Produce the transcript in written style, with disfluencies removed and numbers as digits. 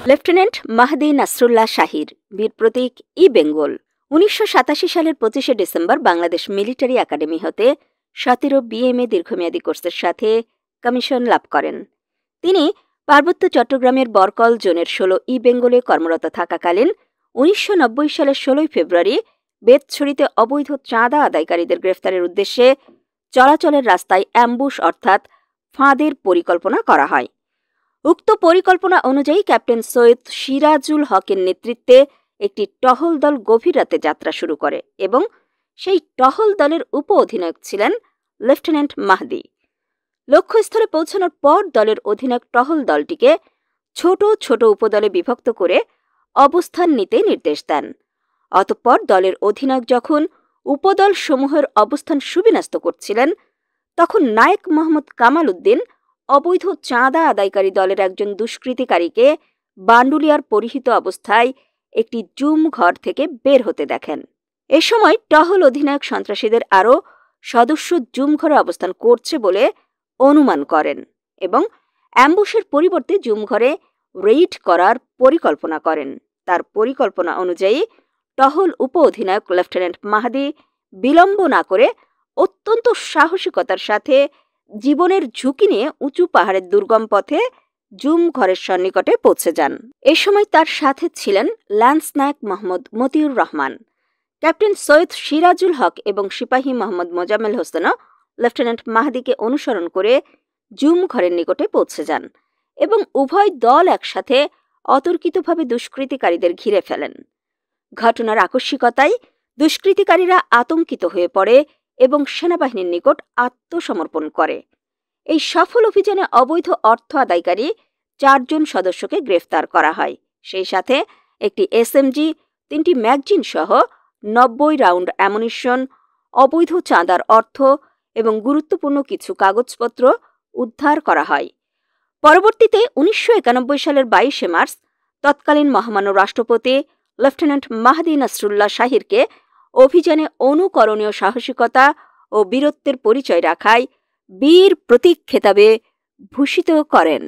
Lieutenant Mahdi Nasrullah Shahir, বীর প্রতীক ই বেঙ্গল। ১৯৮৭ সালের ২৫শে ডিসেম্বর বাংলাদেশ মিলিটারি একাডেমি হতে ১৭ বিএমএ দীর্ঘমেয়াদী কোর্সের সাথে কমিশন লাভ করেন। তিনি পার্বত্য চট্টগ্রামের বরকল জোনের ১৬ ই বেঙ্গলে কর্মরত থাকাকালীন ১৯৯০ সালের ১৬ ফেব্রুয়ারি বেতছড়িতে অবৈধ চাঁদা আদায়কারীদের গ্রেফতারের উদ্দেশ্যে চলাচলের রাস্তায় অ্যাম্বুশ অর্থাৎ ফাঁদের পরিকল্পনা করা হয়। উক্ত পরিকল্পনা অনুযায়ী ক্যাপ্টেন সৈয়দ সিরাজুল হকের নেতৃত্বে একটি টহল দল গভীর রাতে যাত্রা শুরু করে এবং সেই টহল দলের উপ অধিনায়ক ছিলেন লেফটেন্যান্ট মাহদি। লক্ষ্যস্থলে পৌঁছানোর পর দলের অধিনায়ক টহল দলটিকে ছোট ছোট উপদলে বিভক্ত করে অবস্থান নিতে নির্দেশ দেন। অতঃপর দলের অধিনায়ক যখন উপদল সমূহের অবস্থান সুবিন্যস্ত করছিলেন, তখন নায়েক মোহাম্মদ কামাল উদ্দিন অবৈধ চাঁদা আদায়কারী দলের একজন দুষ্কৃতিকারীকে বান্ডুলিয়ার পরিহিত অবস্থায় একটি জুম ঘর থেকে বের হতে দেখেন। এ সময় টহল অধিনায়ক সন্ত্রাসীদের আরও সদস্য জুম ঘরে অবস্থান করছে বলে অনুমান করেন এবং অ্যাম্বুশের পরিবর্তে জুম ঘরে রেইড করার পরিকল্পনা করেন। তার পরিকল্পনা অনুযায়ী টহল উপ অধিনায়ক লেফটেন্যান্ট মাহদি বিলম্ব না করে অত্যন্ত সাহসিকতার সাথে জীবনের ঝুঁকি নিয়ে উঁচু পাহাড়ের দুর্গম পথে জুম ঘরের সন্নিকটে পৌঁছে যান। এ সময় তার সাথে ছিলেন ল্যান্স নায়েক মোহাম্মদ মতিউর রহমান। ক্যাপ্টেন সৈয়দ সিরাজুল হক এবং সিপাহী মোহাম্মদ মোজাম্মেল হোসেনও লেফটেন্যান্ট মাহদিকে অনুসরণ করে জুম ঘরের নিকটে পৌঁছে যান এবং উভয় দল একসাথে অতর্কিতভাবে দুষ্কৃতিকারীদের ঘিরে ফেলেন। ঘটনার আকস্মিকতায় দুষ্কৃতিকারীরা আতঙ্কিত হয়ে পড়ে এবং সেনাবাহিনীর নিকট আত্মসমর্পণ করে। এই সফল অভিযানে অবৈধ অর্থ আদায়কারী ৪ জন সদস্যকে গ্রেফতার করা হয়। সেই সাথে একটি এসএমজি, ৩টি ম্যাগজিন সহ ৯০ রাউন্ড অ্যামুনিশন, অবৈধ চাঁদার অর্থ এবং গুরুত্বপূর্ণ কিছু কাগজপত্র উদ্ধার করা হয়। পরবর্তীতে ১৯৯১ সালের ২২শে মার্চ তৎকালীন মহামান্য রাষ্ট্রপতি লেফটেন্যান্ট মাহদি নাসরুল্লাহ শাহিরকে অভিযানে অনুকরণীয় সাহসিকতা ও বীরত্বের পরিচয় রাখায় বীর প্রতীক খেতাবে ভূষিত করেন।